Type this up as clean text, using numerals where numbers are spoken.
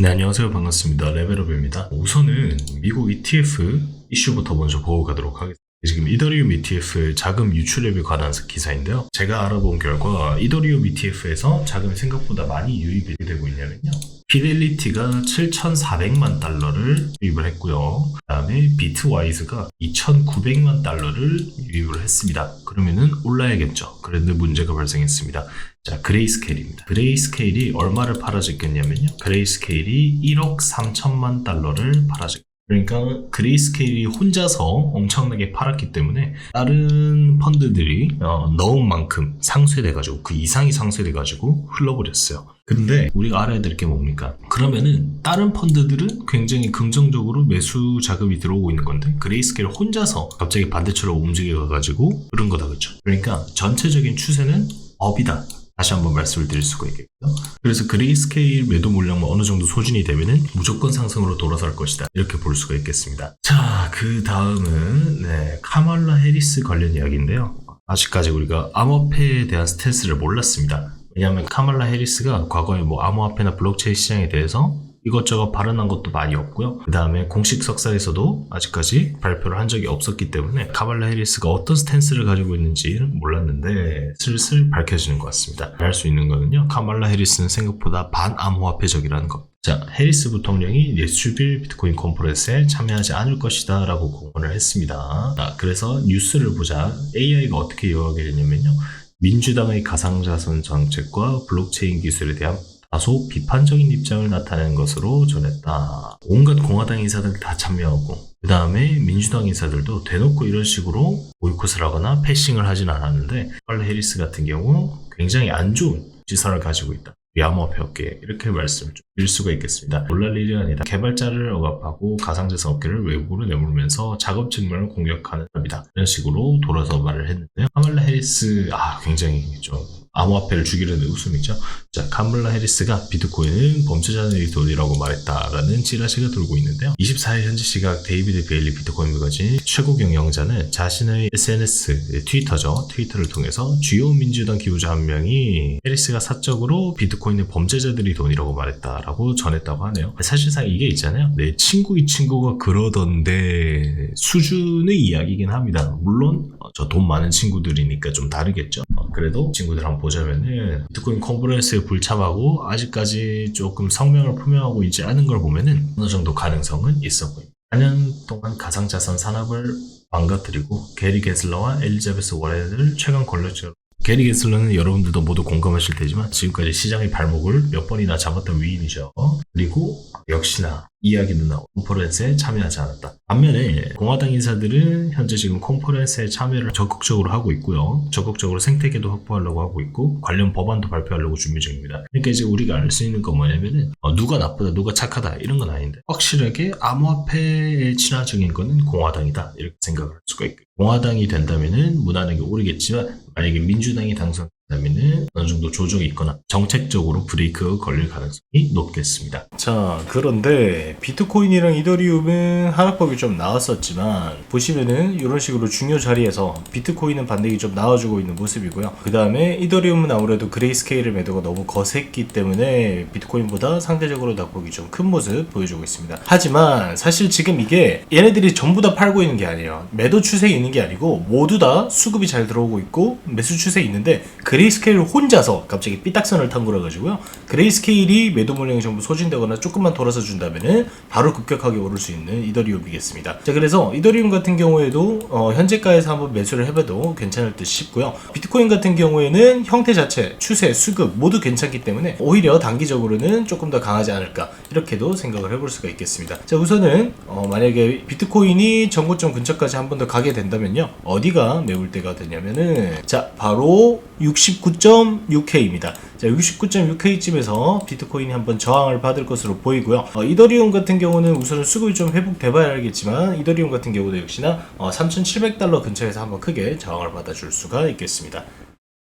네, 안녕하세요. 반갑습니다. 레벨업입니다. 우선은 미국 ETF 이슈부터 먼저 보고 가도록 하겠습니다. 지금 이더리움 ETF 자금 유출액에 관한 기사인데요. 제가 알아본 결과 이더리움 ETF에서 자금이 생각보다 많이 유입이 되고 있냐면요. 피델리티가 7,400만 달러를 유입을 했고요. 그 다음에 비트와이즈가 2,900만 달러를 유입을 했습니다. 그러면은 올라야겠죠. 그런데 문제가 발생했습니다. 자, 그레이스케일입니다. 그레이스케일이 얼마를 팔아줬겠냐면요. 그레이스케일이 1억 3천만 달러를 팔아줬습니다. 그러니까 그레이스케일이 혼자서 엄청나게 팔았기 때문에 다른 펀드들이 넣은 만큼 상쇄돼가지고 그 이상이 상쇄돼가지고 흘러버렸어요. 근데 우리가 알아야 될 게 뭡니까? 그러면은 다른 펀드들은 굉장히 긍정적으로 매수 자금이 들어오고 있는 건데 그레이스케일 혼자서 갑자기 반대처럼 움직여가지고 그런 거다, 그렇죠? 그러니까 전체적인 추세는 업이다. 다시 한번 말씀을 드릴 수가 있겠고요. 그래서 그레이스케일 매도 물량만 어느 정도 소진이 되면은 무조건 상승으로 돌아설 것이다. 이렇게 볼 수가 있겠습니다. 자, 그 다음은 카말라 해리스 관련 이야기인데요. 아직까지 우리가 암호화폐에 대한 스탠스를 몰랐습니다. 왜냐하면 카말라 해리스가 과거에 암호화폐나 블록체인 시장에 대해서 이것저것 발언한 것도 많이 없고요. 그 다음에 공식 석사에서도 아직까지 발표를 한 적이 없었기 때문에 카말라 해리스가 어떤 스탠스를 가지고 있는지는 몰랐는데 슬슬 밝혀지는 것 같습니다. 알 수 있는 거는요. 카말라 해리스는 생각보다 반암호화폐적이라는 것. 자, 해리스 부통령이 예수빌 비트코인 컨퍼런스에 참여하지 않을 것이다 라고 공언을 했습니다. 자, 그래서 뉴스를 보자. AI가 어떻게 요약이 되냐면요. 민주당의 가상자산 정책과 블록체인 기술에 대한 다소 비판적인 입장을 나타낸 것으로 전했다. 온갖 공화당 인사들 다 참여하고 그 다음에 민주당 인사들도 대놓고 이런 식으로 보이콧을 하거나 패싱을 하진 않았는데 카말라 해리스 같은 경우 굉장히 안 좋은 시선을 가지고 있다. 암호화폐 업계에 이렇게 말씀을 좀 드릴 수가 있겠습니다. 놀랄 일이 아니다. 개발자를 억압하고 가상자산 업계를 외국으로 내몰면서 작업 측면을 공격하는 겁니다. 이런 식으로 돌아서 말을 했는데요. 카말라 해리스 굉장히 좀 암호화폐를 죽이려는 웃음이죠. 자, 카말라 해리스가 비트코인은 범죄자들의 돈이라고 말했다라는 찌라시가 돌고 있는데요. 24일 현지 시각 데이비드 베일리 비트코인 매거진 최고 경영자는 자신의 SNS, 트위터를 통해서 주요 민주당 기부자 한 명이 해리스가 사적으로 비트코인은 범죄자들의 돈이라고 말했다라고 전했다고 하네요. 사실상 이게 있잖아요. 내 친구의 친구가 그러던데 수준의 이야기이긴 합니다. 물론 저 돈 많은 친구들이니까 좀 다르겠죠. 그래도 친구들 한번 보자면은 비트코인 컨퍼런스에 불참하고 아직까지 조금 성명을 표명하고 있지 않은 걸 보면은 어느 정도 가능성은 있어 보입니다. 4년 동안 가상자산 산업을 망가뜨리고 게리 겟슬러와 엘리자베스 워렌을 최강 권력자로 게리 겟슬러는 여러분들도 모두 공감하실 테지만 지금까지 시장의 발목을 몇 번이나 잡았던 위인이죠. 그리고 역시나 이야기는 나오고 컨퍼런스에 참여하지 않았다. 반면에 공화당 인사들은 현재 지금 컨퍼런스에 참여를 적극적으로 하고 있고요. 적극적으로 생태계도 확보하려고 하고 있고 관련 법안도 발표하려고 준비 중입니다. 그러니까 이제 우리가 알 수 있는 건 뭐냐면은 누가 나쁘다, 누가 착하다 이런 건 아닌데 확실하게 암호화폐에 친화적인 거는 공화당이다 이렇게 생각을 할 수가 있고 공화당이 된다면은 무난하게 오르겠지만 만약에 민주당이 당선된다면은 어느 정도 조정이 있거나 정책적으로 브레이크가 걸릴 가능성이 높겠습니다. 자, 그런데 비트코인이랑 이더리움은 하락폭이 좀 나왔었지만 보시면은 이런 식으로 중요 자리에서 비트코인은 반등이 좀 나와주고 있는 모습이고요. 그 다음에 이더리움은 아무래도 그레이스케일의 매도가 너무 거셌기 때문에 비트코인보다 상대적으로 낙폭이 좀 큰 모습 보여주고 있습니다. 하지만 사실 지금 이게 얘네들이 전부 다 팔고 있는 게 아니에요. 매도 추세에 있는 게 아니고 모두 다 수급이 잘 들어오고 있고 매수 추세에 있는데 그레이스케일 혼자서 갑자기 삐딱선을 탄 거라 가지고요. 그레이스케일이 매도 물량이 전부 소진되거나 조금만 돌아서 준다면은 바로 급격하게 오를 수 있는 이더리움이겠습니다. 자, 그래서 이더리움 같은 경우에도 현재가에서 한번 매수를 해봐도 괜찮을 듯 싶고요. 비트코인 같은 경우에는 형태 자체, 추세, 수급 모두 괜찮기 때문에 오히려 단기적으로는 조금 더 강하지 않을까 이렇게도 생각을 해볼 수가 있겠습니다. 자, 우선은 만약에 비트코인이 전고점 근처까지 한 번 더 가게 된다면요. 어디가 매울 때가 되냐면은 자, 바로 69.6K입니다. 자, 69.6K쯤에서 비트코인이 한번 저항을 받을 것으로 보이고요. 이더리움 같은 경우는 우선은 수급이 좀 회복돼봐야 알겠지만 이더리움 같은 경우도 역시나 3,700달러 근처에서 한번 크게 저항을 받아줄 수가 있겠습니다.